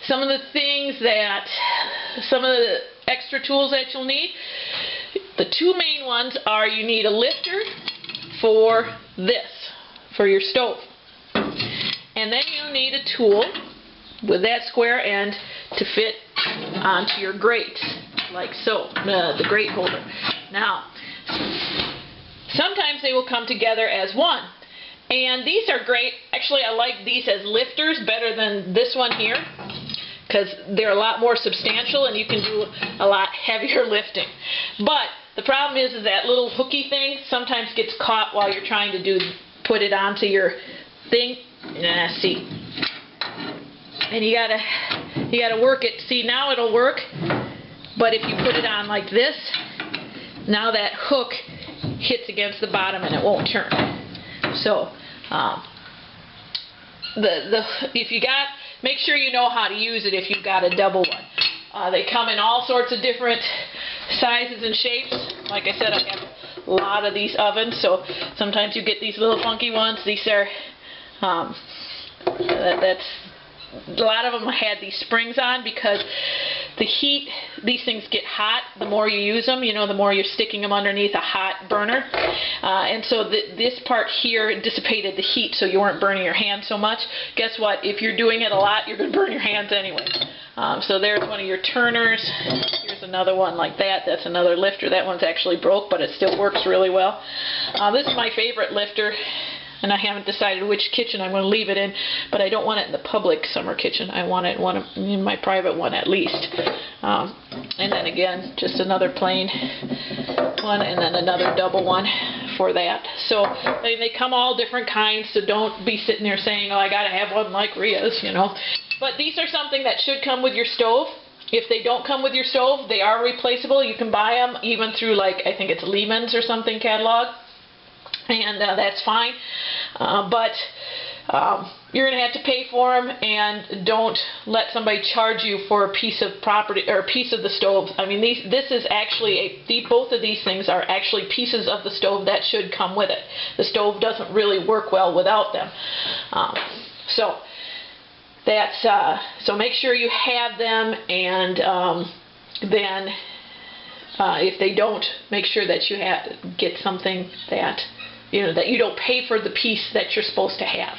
some of the extra tools that you'll need. The two main ones are you need a lifter for this, for your stove. And then you'll need a tool with that square end to fit onto your grate, like so, the grate holder. Now, sometimes they will come together as one. And these are great. Actually, I like these as lifters better than this one here, because they're a lot more substantial and you can do a lot heavier lifting. But the problem is that little hooky thing sometimes gets caught while you're trying to put it onto your thing. See. And you gotta work it. See, now it'll work, but if you put it on like this, now that hook hits against the bottom and it won't turn. So, make sure you know how to use it if you've got a double one. They come in all sorts of different sizes and shapes. Like I said, I have a lot of these ovens, so sometimes you get these little funky ones. These are, a lot of them had these springs on because the heat, these things get hot the more you use them, the more you're sticking them underneath a hot burner. And so this part here dissipated the heat so you weren't burning your hands so much. Guess what? If you're doing it a lot, you're going to burn your hands anyway. So there's one of your turners. Here's another one like that. That's another lifter. That one's actually broke, but it still works really well. This is my favorite lifter. And I haven't decided which kitchen I'm going to leave it in, but I don't want it in the public summer kitchen. I want it in my private one at least. And then again, just another plain one, and then another double one for that. So they come all different kinds, so don't be sitting there saying, oh, I got to have one like Rhea's, But these are something that should come with your stove. If they don't come with your stove, they are replaceable. You can buy them even through, like, I think it's Lehman's or something catalog. And that's fine, but you're going to have to pay for them, and don't let somebody charge you for a piece of property or a piece of the stove. I mean, this is actually both of these things are actually pieces of the stove that should come with it. The stove doesn't really work well without them. So make sure you have them, and then if they don't, make sure that you get something that that you don't pay for the piece that you're supposed to have.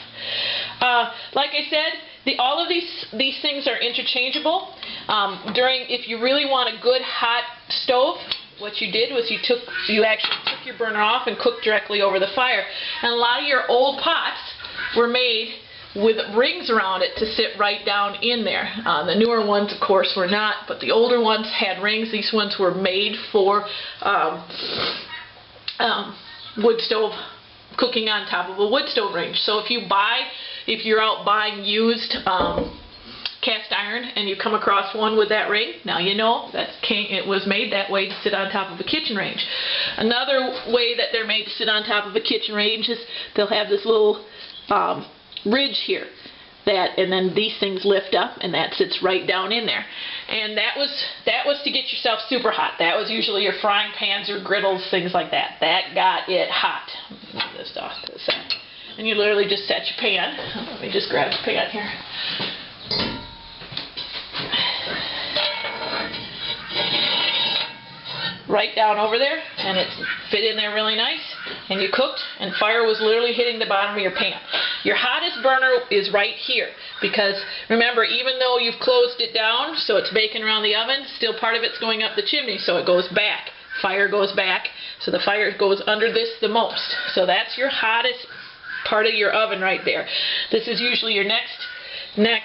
Like I said, all of these things are interchangeable. If you really want a good hot stove, what you did was you actually took your burner off and cooked directly over the fire. And a lot of your old pots were made with rings around it to sit right down in there. The newer ones, of course, were not, but the older ones had rings. These ones were made for wood stove, cooking on top of a wood stove range. So if you're out buying used cast iron and you come across one with that ring, now you know it was made that way to sit on top of a kitchen range. Another way that they're made to sit on top of a kitchen range is they'll have this little ridge here, and then these things lift up, and that sits right down in there. And that was to get yourself super hot. That was usually your frying pans or griddles, things like that. That got it hot. Move this off to the side. And you literally just set your pan. Let me just grab the pan here. Right down over there, and it fit in there really nice, and you cooked, and fire was literally hitting the bottom of your pan. Your hottest burner is right here, because remember, even though you've closed it down so it's baking around the oven, still part of it's going up the chimney, so it goes back. Fire goes back, so the fire goes under this the most. So that's your hottest part of your oven right there. This is usually your next, and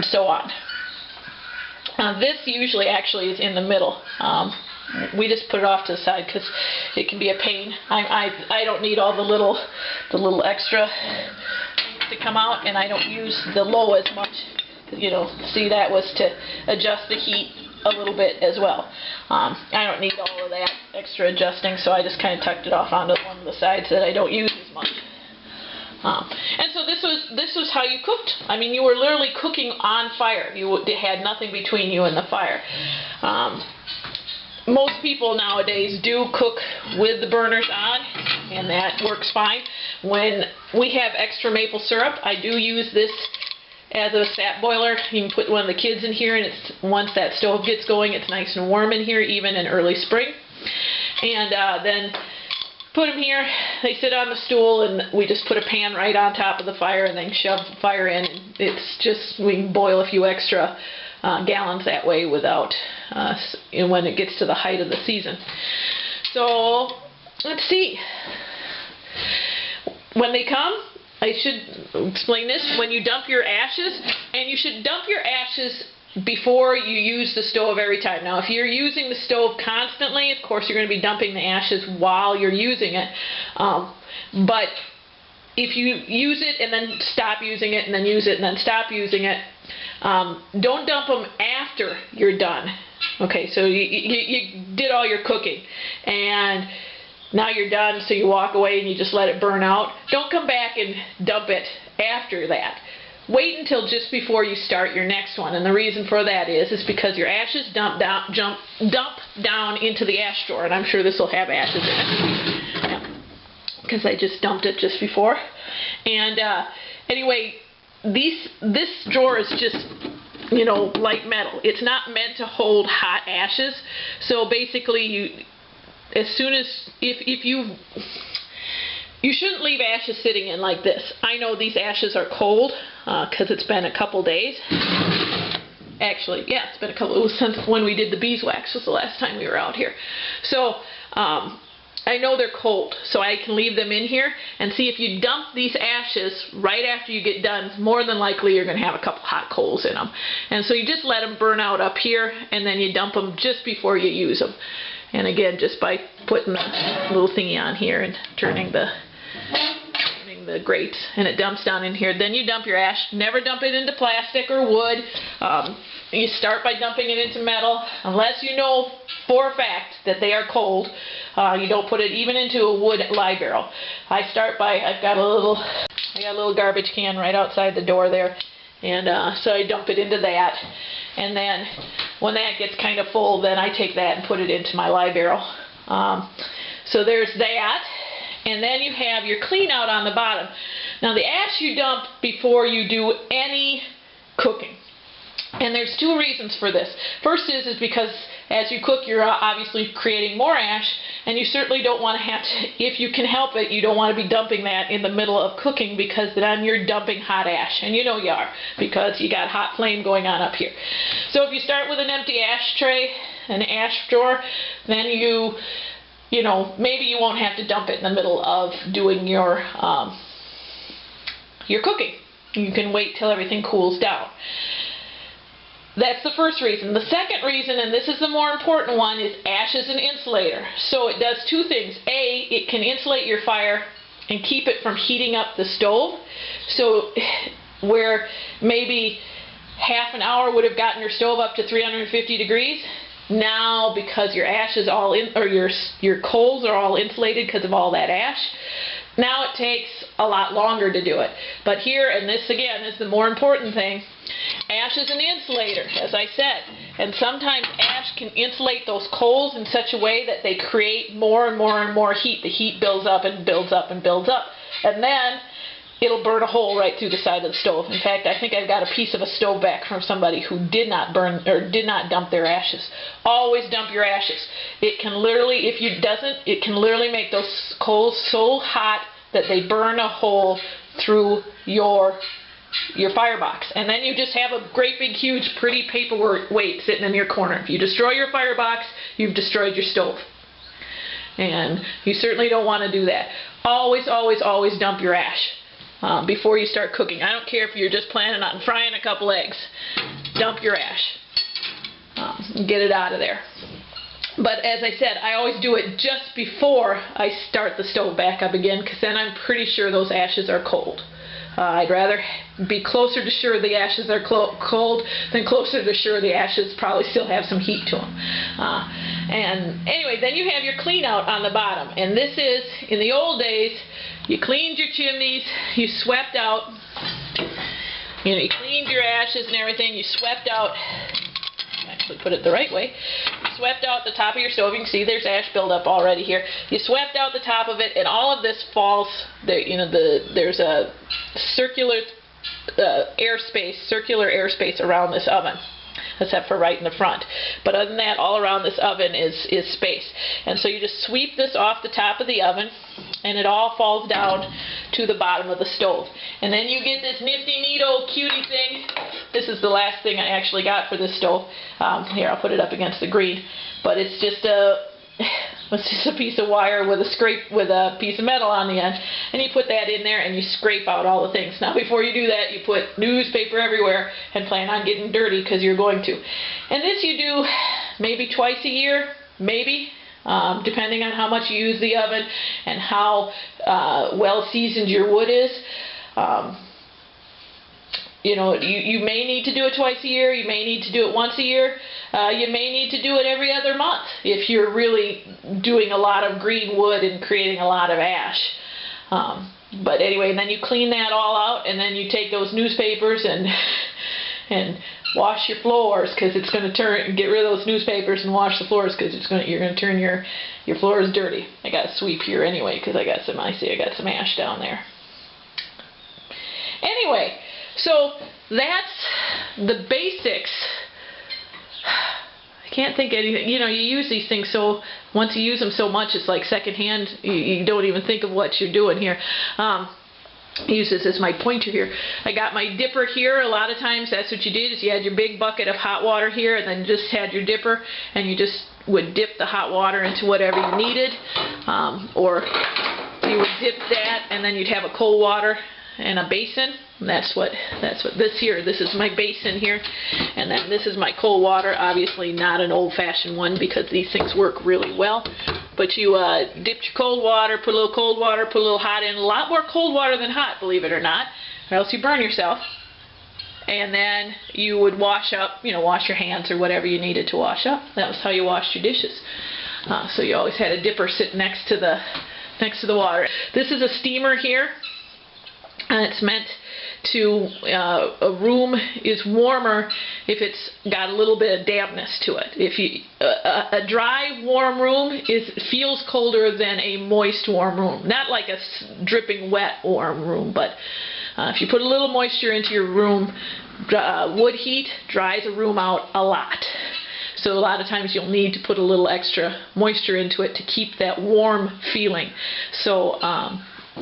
so on. This usually actually is in the middle. We just put it off to the side because it can be a pain. I don't need all the little extra to come out, and I don't use the low as much. See, that was to adjust the heat a little bit as well. I don't need all of that extra adjusting, so I just kind of tucked it off onto one of the sides that I don't use as much. And so this was how you cooked. I mean, you were literally cooking on fire. You had nothing between you and the fire. Most people nowadays do cook with the burners on, and that works fine. When we have extra maple syrup, I do use this as a sap boiler. You can put one of the kids in here, and it's once that stove gets going, it's nice and warm in here, even in early spring. And then put them here. They sit on the stool, and we just put a pan right on top of the fire, and then shove the fire in. And it's just, we can boil a few extra gallons that way without when it gets to the height of the season. So let's see. When they come, I should explain this. When you dump your ashes, and you should dump your ashes before you use the stove every time. Now, if you're using the stove constantly, of course you're going to be dumping the ashes while you're using it. But if you use it and then stop using it and then use it and then stop using it, don't dump them after you're done. Okay, so you did all your cooking and now you're done, so you walk away and you just let it burn out. Don't come back and dump it after that. Wait until just before you start your next one, and the reason for that is because your ashes dump down into the ash drawer, and I'm sure this will have ashes in it because I just dumped it just before. And anyway, this drawer is just, you know, light metal. It's not meant to hold hot ashes. So basically, as soon as if you shouldn't leave ashes sitting in like this. I know these ashes are cold because it's been a couple days. Actually, yeah, it's been a couple. It was since when we did the beeswax was the last time we were out here. So I know they're cold, so I can leave them in here. And see, if you dump these ashes right after you get done, more than likely you're going to have a couple hot coals in them. And so you just let them burn out up here, and then you dump them just before you use them. And again, just by putting the little thingy on here and turning the grates, and it dumps down in here. Then you dump your ash. Never dump it into plastic or wood. You start by dumping it into metal, unless you know for a fact that they are cold. You don't put it even into a wood lye barrel. I start by, I got a little garbage can right outside the door there, and so I dump it into that. And then when that gets kind of full, then I take that and put it into my lye barrel. So there's that. And then you have your clean out on the bottom. Now the ash you dump before you do any cooking. And there's two reasons for this. First is because as you cook, you're obviously creating more ash, and you certainly don't want to have to, if you can help it, you don't want to be dumping that in the middle of cooking, because then you're dumping hot ash, and you know you are, because you got hot flame going on up here. So if you start with an empty ashtray, an ash drawer, then you know, maybe you won't have to dump it in the middle of doing your cooking. You can wait till everything cools down. That's the first reason. The second reason, and this is the more important one, is ash is an insulator. So it does two things. A, it can insulate your fire and keep it from heating up the stove. So where maybe half an hour would have gotten your stove up to 350 degrees, now because your ash is all in, or your coals are all insulated because of all that ash, now it takes a lot longer to do it. But here, and this again is the more important thing, ash is an insulator, as I said, and sometimes ash can insulate those coals in such a way that they create more and more and more heat. The heat builds up and builds up and builds up, and then it'll burn a hole right through the side of the stove. In fact, I think I've got a piece of a stove back from somebody who did not burn or did not dump their ashes. Always dump your ashes. It can literally, if you doesn't, it can literally make those coals so hot that they burn a hole through your firebox. And then you just have a great big huge pretty paperweight sitting in your corner. If you destroy your firebox, you've destroyed your stove. And you certainly don't want to do that. Always, always, always dump your ash before you start cooking. I don't care if you're just planning on frying a couple eggs. Dump your ash. Get it out of there. But as I said, I always do it just before I start the stove back up again, because then I'm pretty sure those ashes are cold. I'd rather be closer to sure the ashes are cold than closer to sure the ashes probably still have some heat to them. And anyway, then you have your clean out on the bottom. And this is, in the old days, you cleaned your chimneys, you swept out, you know, you cleaned your ashes and everything, you swept out, actually put it the right way, you swept out the top of your stove. You can see there's ash buildup already here. You swept out the top of it, and all of this falls, there, you know, there's a circular airspace, circular airspace around this oven, except for right in the front. But other than that, all around this oven is space. And so you just sweep this off the top of the oven, and it all falls down to the bottom of the stove. And then you get this nifty, neato, cutie thing. This is the last thing I actually got for this stove. Here, I'll put it up against the green. But it's just a piece of wire with a piece of metal on the end, and you put that in there and you scrape out all the things. Now before you do that, you put newspaper everywhere and plan on getting dirty, because you're going to. And this you do maybe twice a year, maybe, depending on how much you use the oven and how well seasoned your wood is. You know, you may need to do it twice a year, you may need to do it once a year, you may need to do it every other month if you're really doing a lot of green wood and creating a lot of ash. But anyway, and then you clean that all out, and then you take those newspapers and wash your floors, because it's going to get rid of those newspapers and wash the floors, because you're going to turn your floors dirty. I got to sweep here anyway, because I got some ash down there. Anyway, so that's the basics. I can't think of anything. You know, you use these things, so once you use them so much, it's like secondhand. You don't even think of what you're doing here. Use this as my pointer here. I got my dipper here. A lot of times that's what you did, is you had your big bucket of hot water here, and then just had your dipper, and you just would dip the hot water into whatever you needed, or you would dip that, and then you'd have a cold water and a basin. And that's what this is my basin here, and then this is my cold water. Obviously not an old-fashioned one, because these things work really well. But you dipped your cold water, put a little cold water, put a little hot in. A lot more cold water than hot, believe it or not, or else you burn yourself. And then you would wash up, you know, wash your hands or whatever you needed to wash up. That was how you washed your dishes. So you always had a dipper sit next to the water. This is a steamer here, and it's meant to, a room is warmer if it's got a little bit of dampness to it. If a dry, warm room feels colder than a moist, warm room. Not like a dripping wet, warm room, but if you put a little moisture into your room, wood heat dries a room out a lot. So a lot of times you'll need to put a little extra moisture into it to keep that warm feeling. So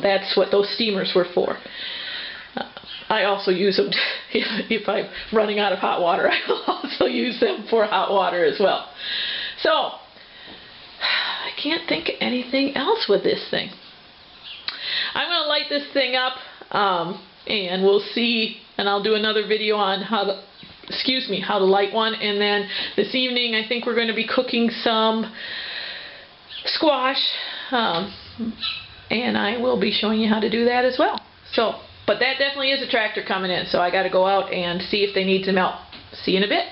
that's what those steamers were for. I also use them if I'm running out of hot water. I will also use them for hot water as well. So I can't think of anything else with this thing. I'm going to light this thing up, and we'll see. And I'll do another video on how to light one. And then this evening, I think we're going to be cooking some squash, and I will be showing you how to do that as well. So. But that definitely is a tractor coming in, so I got to go out and see if they need some help. See you in a bit.